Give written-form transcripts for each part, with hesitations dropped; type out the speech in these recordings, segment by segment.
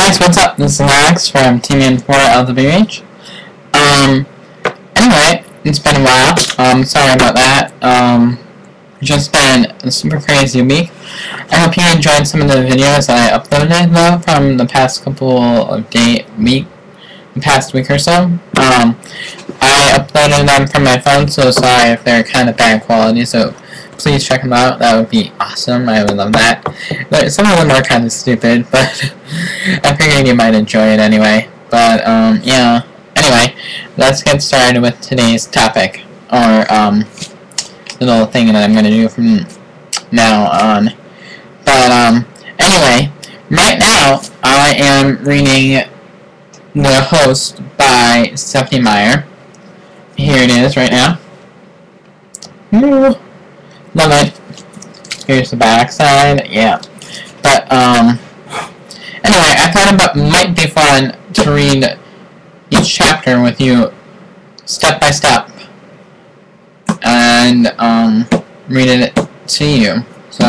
Guys, what's up? This is Max from Team 4 LWH. Anyway, it's been a while. Sorry about that. Just been a super crazy week. I hope you enjoyed some of the videos I uploaded, though, from the past couple of past week or so. I uploaded them from my phone, so sorry if they're kind of bad quality, so please check them out. That would be awesome. I would love that. But some of them are kind of stupid, but I figured you might enjoy it anyway. But, yeah. Anyway, let's get started with today's topic, or, little thing that I'm going to do from now on. But, anyway, right now, I am reading The Host by Stephanie Meyer. Here it is right now. Ooh. Love it. Here's the back side. Yeah. But, anyway, I thought it might be fun to read each chapter with you step by step. And, read it to you. So,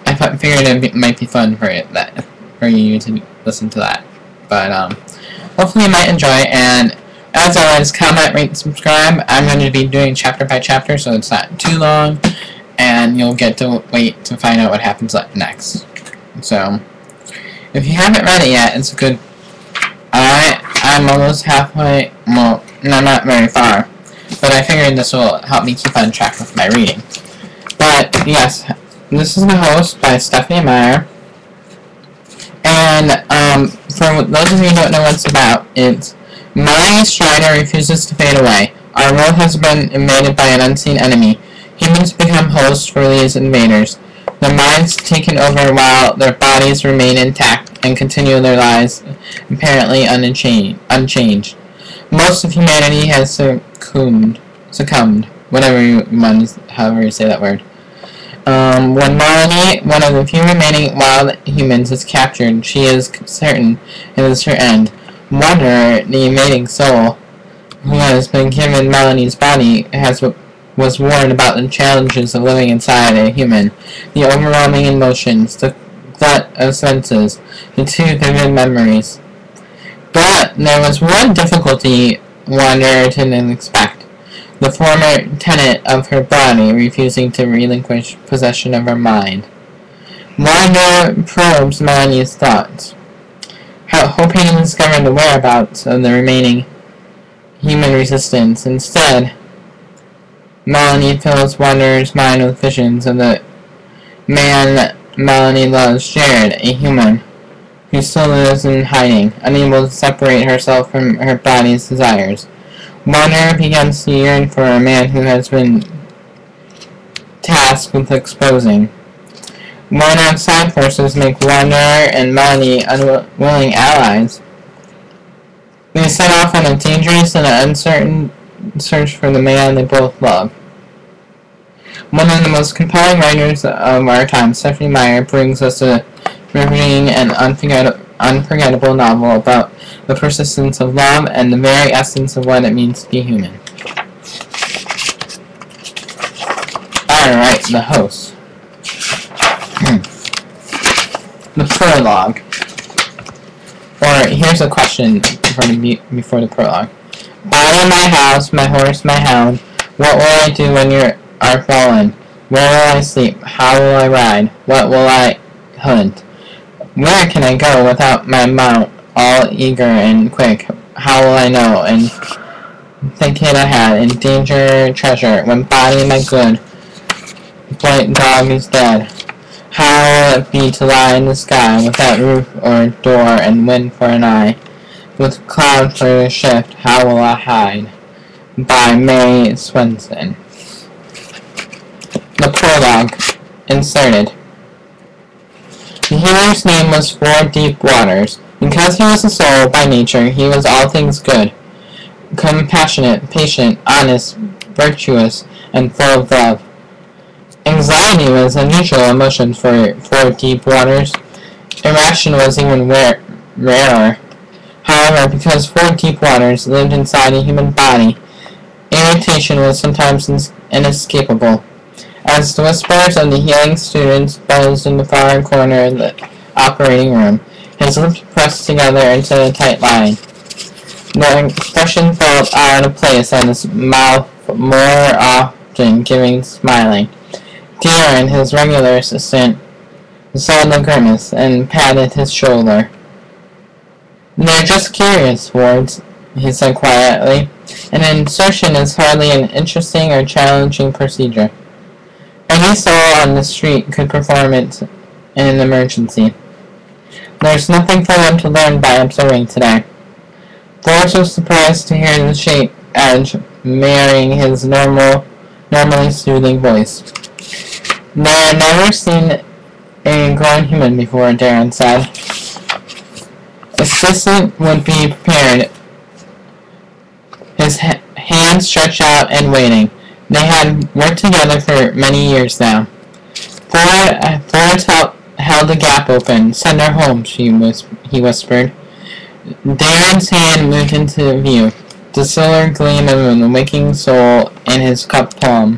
I figured it might be fun for you to listen to that. But, hopefully you might enjoy it. And, as always, comment, rate, and subscribe. I'm going to be doing chapter by chapter, so it's not too long, and you'll get to wait to find out what happens next. So, if you haven't read it yet, it's good. I'm almost halfway. Well, no, not very far, but I figured this will help me keep on track with my reading. But yes, this is The Host by Stephanie Meyer. And for those of you who don't know what it's about, it's Melanie Strider refuses to fade away. Our world has been invaded by an unseen enemy. Humans become hosts for these invaders. Their minds taken over while their bodies remain intact and continue their lives apparently unchanged. Most of humanity has succumbed, however you say that word. When Melanie, one of the few remaining wild humans, is captured, she is certain it is her end. Wonder, the invading soul, who has been given Melanie's body, was warned about the challenges of living inside a human, the overwhelming emotions, the glut of senses, the too vivid memories. But there was one difficulty Wonder didn't expect: the former tenant of her body refusing to relinquish possession of her mind. Wonder probes Melanie's thoughts, hoping to discover the whereabouts of the remaining human resistance. Instead, Melanie fills Wonder's mind with visions of the man Melanie loves, Jared, a human who still lives in hiding, unable to separate herself from her body's desires. Wonder begins to yearn for a man who has been tasked with exposing. When outside forces make Wonder and Melanie unwilling allies, they set off on a dangerous and uncertain search for the man they both love. One of the most compelling writers of our time, Stephanie Meyer, brings us a riveting and unforgettable novel about the persistence of love and the very essence of what it means to be human. Alright, The Host. The prologue. Or, here's a question before the prologue. Body my house, my horse, my hound. What will I do when you are fallen? Where will I sleep? How will I ride? What will I hunt? Where can I go without my mount, all eager and quick? How will I know and think it ahead, in danger treasure, when body my good, white dog is dead? How will it be to lie in the sky, without roof or door and wind for an eye? With cloud for a shift, how will I hide? By May Swenson. The Prologue Inserted. The healer's name was Four Deep Waters. Because he was a soul by nature, he was all things good, compassionate, patient, honest, virtuous, and full of love. Anxiety was a neutral emotion for Four Deep Waters. Irration was even rarer. However, because Four Deep Waters lived inside a human body, irritation was sometimes inescapable. As the whispers of the healing students buzzed in the far corner of the operating room, his lips pressed together into a tight line. The expression felt out of place and his mouth more often giving smiling. Darren, his regular assistant, saw the grimace and patted his shoulder. "They're just curious, Wards," he said quietly. "An insertion is hardly an interesting or challenging procedure. Any soul on the street could perform it in an emergency. There's nothing for them to learn by observing today." Wards was surprised to hear the shape edge marrying his normally soothing voice. "They had never seen a grown human before," Darren said. Assistant would be prepared, his hands stretched out and waiting. They had worked together for many years now. Ford held the gap open. "Send her home," he whispered. Darren's hand moved into view, the silver gleam of the waking soul in his cupped palm.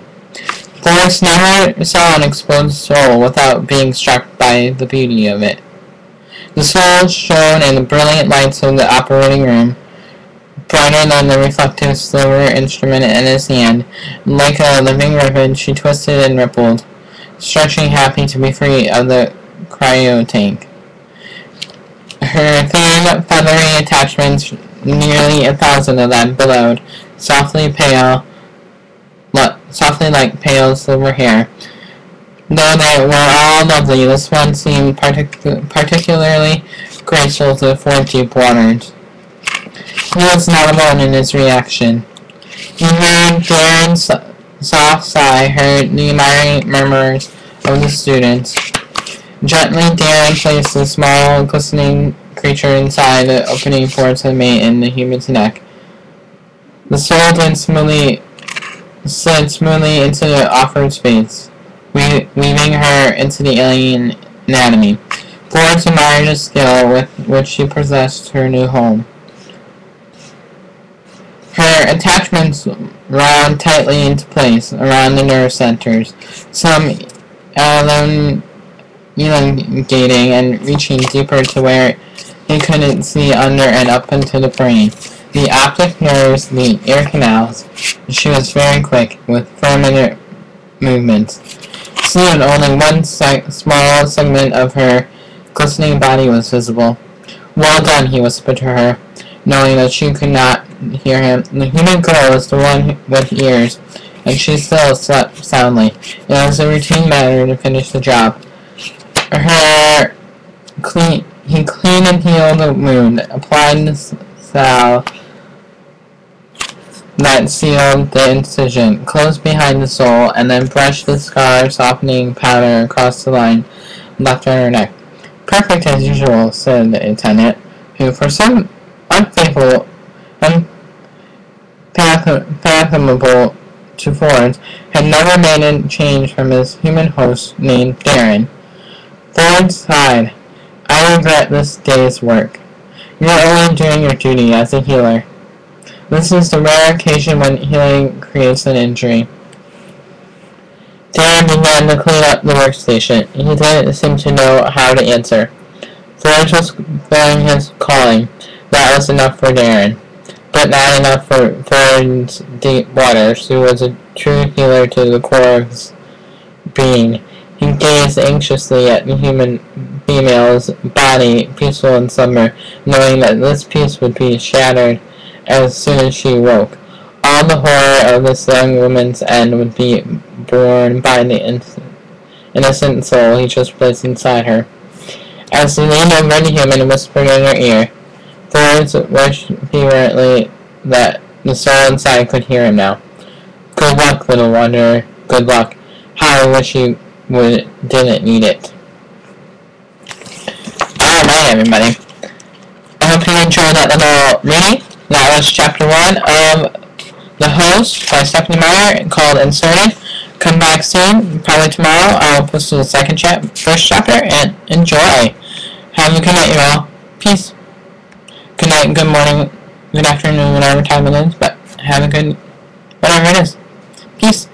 Forrest never saw an exposed soul without being struck by the beauty of it. The soul shone in the brilliant lights of the operating room, brighter than the reflective silver instrument in his hand. Like a living ribbon, she twisted and rippled, stretching happy to be free of the cryo tank. Her thin, feathery attachments, nearly 1,000 of them, billowed, softly like pale silver hair. Though they were all lovely, this one seemed particularly graceful to Ford deep waters. He was not alone in his reaction. He heard Darren's soft sigh, heard the admiring murmurs of the students. Gently, Darren placed the small, glistening creature inside the opening towards the mate in the human's neck. The soul slid smoothly into the offered space, weaving her into the alien anatomy. Ford admired the skill with which she possessed her new home. Her attachments wound tightly into place around the nerve centers, some elongating and reaching deeper to where he couldn't see under and up into the brain. The optic nerves, the ear canals. She was very quick, with firm movements. Soon only one small segment of her glistening body was visible. "Well done," he whispered to her, knowing that she could not hear him. The human girl was the one with ears, and she still slept soundly. It was a routine matter to finish the job. He cleaned and healed the wound, applied the salve that sealed the incision, closed behind the soul, and then brushed the scar-softening powder across the line left on her neck. "Perfect as usual," said the attendant, who, for some unfathomable to Ford, had never made a change from his human host named Darren. Ford sighed. "I regret this day's work. You're only doing your duty as a healer. This is the rare occasion when healing creates an injury." Darren began to clean up the workstation. He didn't seem to know how to answer. Ford was feeling his calling. That was enough for Darren, but not enough for Ford's deep waters, who was a true healer to the core of his being. He gazed anxiously at the human female's body, peaceful in slumber, knowing that this peace would be shattered as soon as she woke. All the horror of this young woman's end would be borne by the innocent soul he just placed inside her. As he leaned over the human and whispered in her ear, Ford wished fervently that the soul inside could hear him now. "Good luck, little wanderer. Good luck. How I wish you didn't need it." Alright, everybody. I hope you enjoyed that little reading. That was chapter 1 of The Host by Stephanie Meyer, called Inserted. Come back soon, probably tomorrow. I'll post the first chapter, and enjoy. Have a good night, you all. Peace. Good night, good morning, good afternoon, whatever time it is, but have a good, whatever it is. Peace.